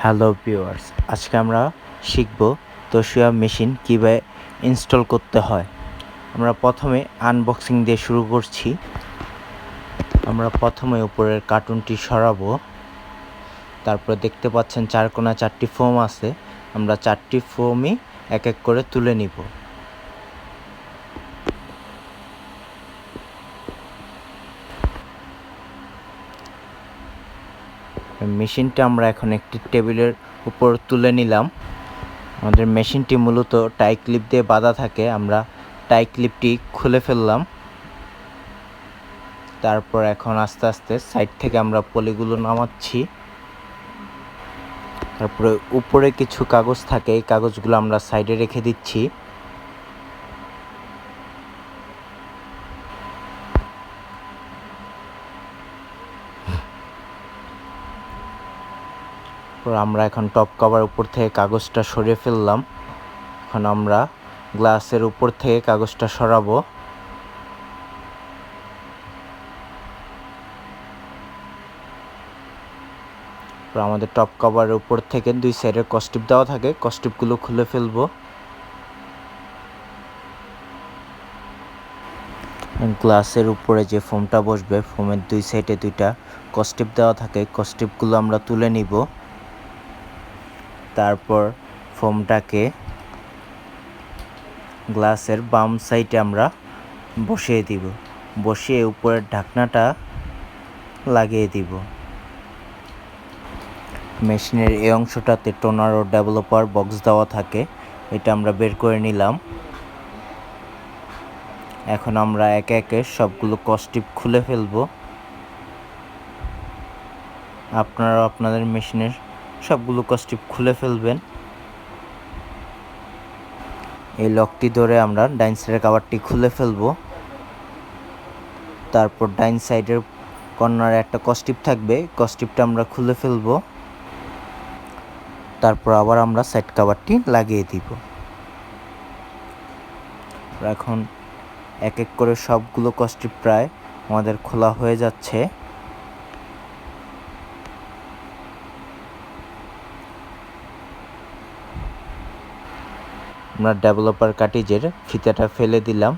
Hello viewers, আজকে আমরা শিখব তোশিবা মেশিন কীভাবে ইনস্টল করতে হয়। আমরা প্রথমে আনবক্সিং দিয়ে শুরু করছি। আমরা প্রথমে উপরের কার্টুনটি সরাবো। তারপর দেখতে পাচ্ছেন চার কোণা 4টি ফোম আছে। আমরা 4টি ফোমই এক এক করে তুলে নিব। মেশিনটা আমরা এখন একটি টেবিলের উপর তুলে নিলাম। আমাদের মেশিনটি মূলত টাই ক্লিপ দিয়ে বাঁধা থাকে। আমরা টাই ক্লিপটি খুলে ফেললাম। তারপর এখন আস্তে আস্তে সাইড থেকে আমরা পলিগুলো নামাচ্ছি। তারপরে উপরে কিছু কাগজ থাকে, এই কাগজগুলো আমরা সাইডে রেখে দিচ্ছি। আমরা এখন টপ কভার উপর থেকে কাগজটা সরিয়ে ফেললাম। এখন আমরা গ্লাসের উপর থেকে কাগজটা সরাবো। আমাদের টপ কভারের উপর থেকে দুই সাইডে কস্টিপ দেওয়া থাকে, কস্টিপগুলো খুলে ফেলবো। গ্লাসের উপরে যে ফোমটা বসবে, ফোমের দুই সাইডে দুইটা কস্টিপ দেওয়া থাকে, কস্টিপগুলো আমরা তুলে নিব। তারপর ফোমটাকে গ্লাসের বাম সাইডে আমরা বসিয়ে দিব। বসিয়ে উপরের ঢাকনাটা লাগিয়ে দিব। মেশিনের এই অংশটাতে টোনার ও ডেভেলপার বক্স দেওয়া থাকে, এটা আমরা বের করে নিলাম। এখন আমরা একে একে সবগুলো কস্টিপ খুলে ফেলব। আপনারা আপনাদের মেশিনের সবগুলো কস্টিপ খুলে ফেলবেন। এই লকটি ধরে আমরা ডাইন সাইডের কভারটি খুলে ফেলব। তারপর ডাইন সাইডের কর্নারে একটা কস্টিপ থাকবে, কস্টিপটা আমরা খুলে ফেলব। তারপর আবার আমরা সাইড কভারটি লাগিয়ে দিব। এখন এক এক করে সবগুলো কস্টিপ প্রায় আমাদের খোলা হয়ে যাচ্ছে। আমরা ডেভেলপার কাটিজের ফিতাটা ফেলে দিলাম।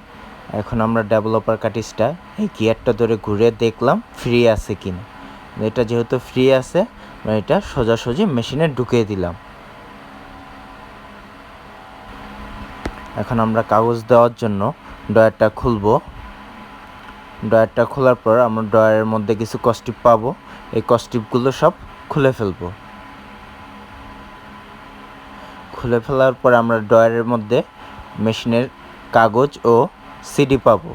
এখন আমরা ডেভেলপার কাটিজটা এই গিয়ারটা ধরে ঘুরে দেখলাম ফ্রি আছে কিনা। এটা যেহেতু ফ্রি আছে, আমরা এটা সোজাসুজি মেশিনে ঢুকিয়ে দিলাম। এখন আমরা কাগজ দেওয়ার জন্য ড্রয়ারটা খুলব। ড্রয়ারটা খোলার পর আমরা ড্রয়ারের মধ্যে কিছু কস্টিপ পাবো, এই কস্টিপগুলো সব খুলে ফেলবো। খুলে ফেলার পর আমরা ড্রয়ারের মধ্যে মেশিনের কাগজ ও সিডি পাবো।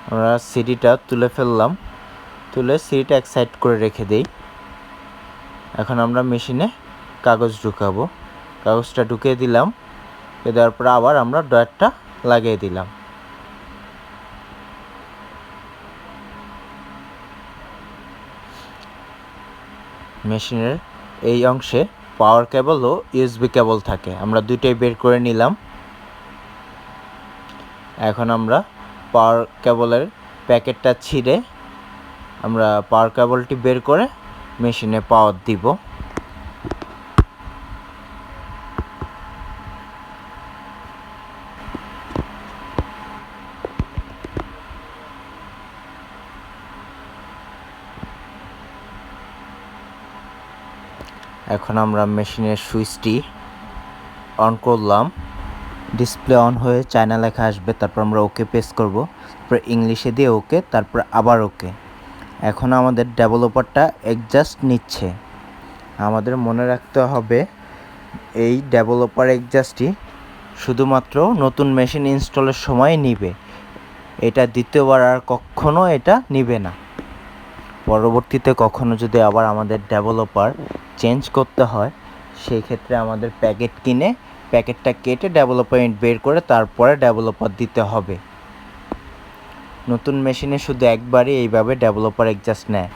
আমরা সিডিটা তুলে ফেললাম। তুলে সিডিটা এক সাইড করে রেখে দেই। এখন আমরা মেশিনে কাগজ ঢুকাবো। কাগজটা ঢুকিয়ে দিলাম। দেওয়ার পর আবার আমরা ড্রয়ারটা লাগিয়ে দিলাম। মেশিনের এই অংশে পাওয়ার কেবল ও ইউএসবি কেবল থাকে, আমরা দুইটাই বের করে নিলাম। এখন আমরা পাওয়ার কেবলের প্যাকেটটা ছিঁড়ে আমরা পাওয়ার কেবলটি বের করে মেশিনে পাওয়ার দিব। এখন আমরা মেশিনের সুইচটি অন করলাম। ডিসপ্লে অন হয়ে চায়না লেখা আসবে, তারপর আমরা ওকে প্রেস করব। তারপর ইংলিশে দিয়ে ওকে, তারপর আবার ওকে। এখন আমাদের ডেভেলপারটা অ্যাডজাস্ট নিচ্ছে। আমাদের মনে রাখতে হবে এই ডেভেলপার অ্যাডজাস্টটি শুধুমাত্র নতুন মেশিন ইনস্টলের সময় নিবে। এটা দ্বিতীয়বার আর কখনো এটা নিবে না। পরবর্তীতে কখনো যদি আবার আমাদের ডেভেলপার চেঞ্জ করতে হয়, সেই ক্ষেত্রে আমাদের প্যাকেট কিনে প্যাকেটটা কেটে ডেভেলপার বের করে তারপরে ডেভেলপার দিতে হবে। নতুন মেশিনে শুধু একবারই এইভাবে ডেভেলপার অ্যাডজাস্ট নেয়।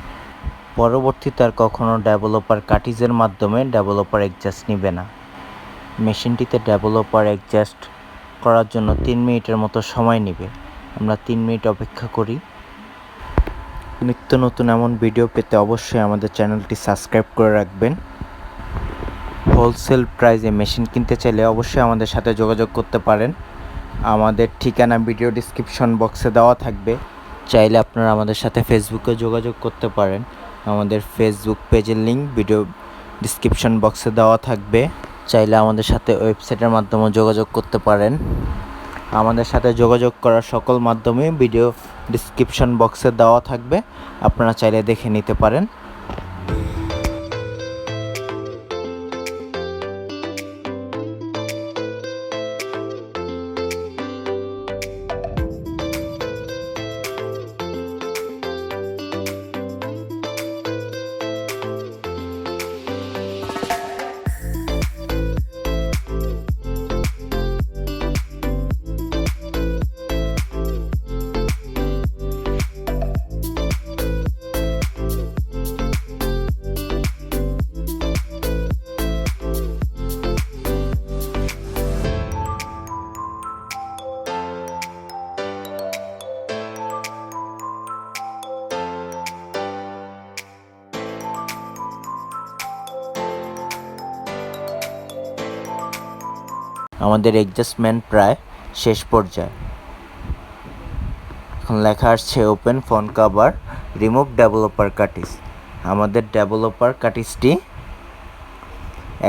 পরবর্তীতে আর কখনো ডেভেলপার কাটিজের মাধ্যমে ডেভেলপার অ্যাডজাস্ট নেবে না। মেশিনটিতে ডেভেলপার অ্যাডজাস্ট করার জন্য 3 মিনিটের মতো সময় নেবে। আমরা 3 মিনিট অপেক্ষা করি। নিত্য নতুন এমন ভিডিও পেতে অবশ্যই আমাদের চ্যানেলটি সাবস্ক্রাইব করে রাখবেন। হোলসেল প্রাইসে মেশিন কিনতে চাইলে অবশ্যই আমাদের সাথে যোগাযোগ করতে পারেন। আমাদের ঠিকানা ভিডিও ডেসক্রিপশন বক্সে দেওয়া থাকবে। চাইলে আপনারা আমাদের সাথে ফেসবুকে যোগাযোগ করতে পারেন। আমাদের ফেসবুক পেজের লিঙ্ক ভিডিও ডেসক্রিপশন বক্সে দেওয়া থাকবে। চাইলে আমাদের সাথে ওয়েবসাইটের মাধ্যমে যোগাযোগ করতে পারেন। আমাদের সাথে যোগাযোগ করার সকল মাধ্যমে ভিডিও ডেসক্রিপশন বক্সে দেওয়া থাকবে, আপনারা চাইলে দেখে নিতে পারেন। আমাদের অ্যাডজাস্টমেন্ট প্রায় শেষ পর্যায়ে। এখন লেখা আসছে open phone cover, remove developer cartridge. আমাদের ডেভেলপার কার্টিজটি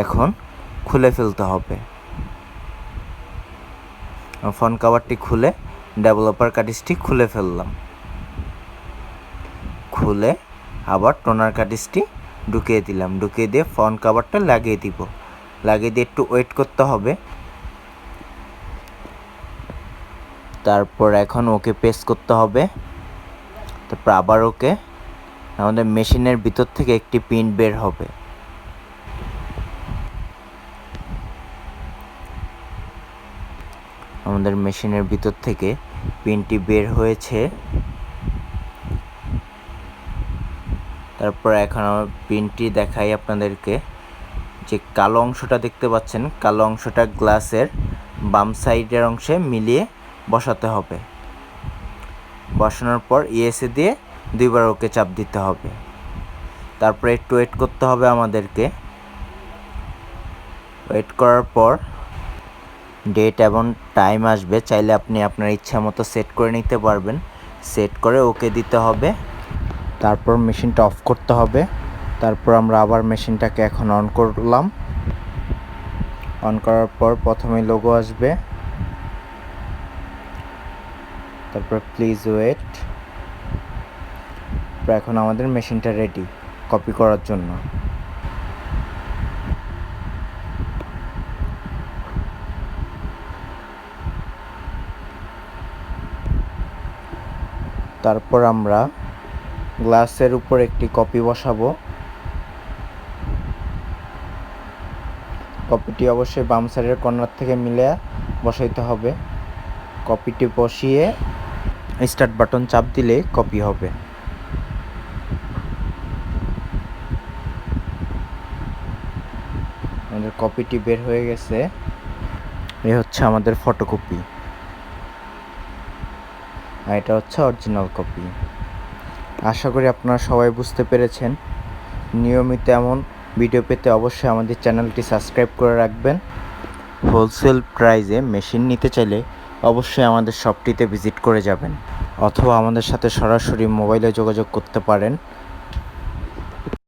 এখন খুলে ফেলতে হবে। ফোন কভারটি খুলে ডেভেলপার কার্টিজটি খুলে ফেললাম। খুলে আবার টোনার কার্টিজটি ঢুকিয়ে দিলাম। ঢুকিয়ে দিয়ে ফোন কভারটা লাগিয়ে দিব। লাগিয়ে দিয়ে একটু ওয়েট করতে হবে। তারপর এখন ওকে প্রেস করতে হবে। তারপর আবার ওকে। আমাদের মেশিনের ভিতর থেকে একটি পিন বের হবে। আমাদের মেশিনের ভিতর থেকে পিনটি বের হয়েছে। তারপর এখন আমার পিনটি দেখাই আপনাদেরকে। যে কালো অংশটা দেখতে পাচ্ছেন, কালো অংশটা গ্লাসের বাম সাইডের অংশে মিলিয়ে বসাতে হবে। বসানোর পর ইএসএ দিয়ে 2বার ওকে চাপ দিতে হবে। তারপরে একটু ওয়েট করতে হবে আমাদেরকে। ওয়েট করার পর ডেট এবং টাইম আসবে। চাইলে আপনি আপনার ইচ্ছা মতো সেট করে নিতে পারবেন। সেট করে ওকে দিতে হবে। তারপর মেশিনটা অফ করতে হবে। তারপর আমরা আবার মেশিনটাকে এখন অন করলাম। অন করার পর প্রথমে লোগো আসবে। তারপর প্লিজ ওয়েট। এখন আমাদের মেশিনটা রেডি কপি করার জন্য। তারপর আমরা গ্লাসের উপর একটি কপি বসাবো। কপিটি অবশ্যই বাম সাইডের কর্নার থেকে মিলে বসাইতে হবে। কপিটি বসিয়ে স্টার্ট বাটন চাপ দিলে কপি হবে। আমাদের কপিটি বের হয়ে গেছে। এই হচ্ছে আমাদের ফটোকপি, আর এটা হচ্ছে অরিজিনাল কপি। আশা করি আপনারা সবাই বুঝতে পেরেছেন। নিয়মিত এমন ভিডিও পেতে অবশ্যই আমাদের চ্যানেলটি সাবস্ক্রাইব করে রাখবেন। হোলসেল প্রাইসে মেশিন নিতে চাইলে অবশ্যই আমাদের শপটিতে ভিজিট করে যাবেন, অথবা আমাদের সাথে সরাসরি মোবাইলে যোগাযোগ করতে পারেন।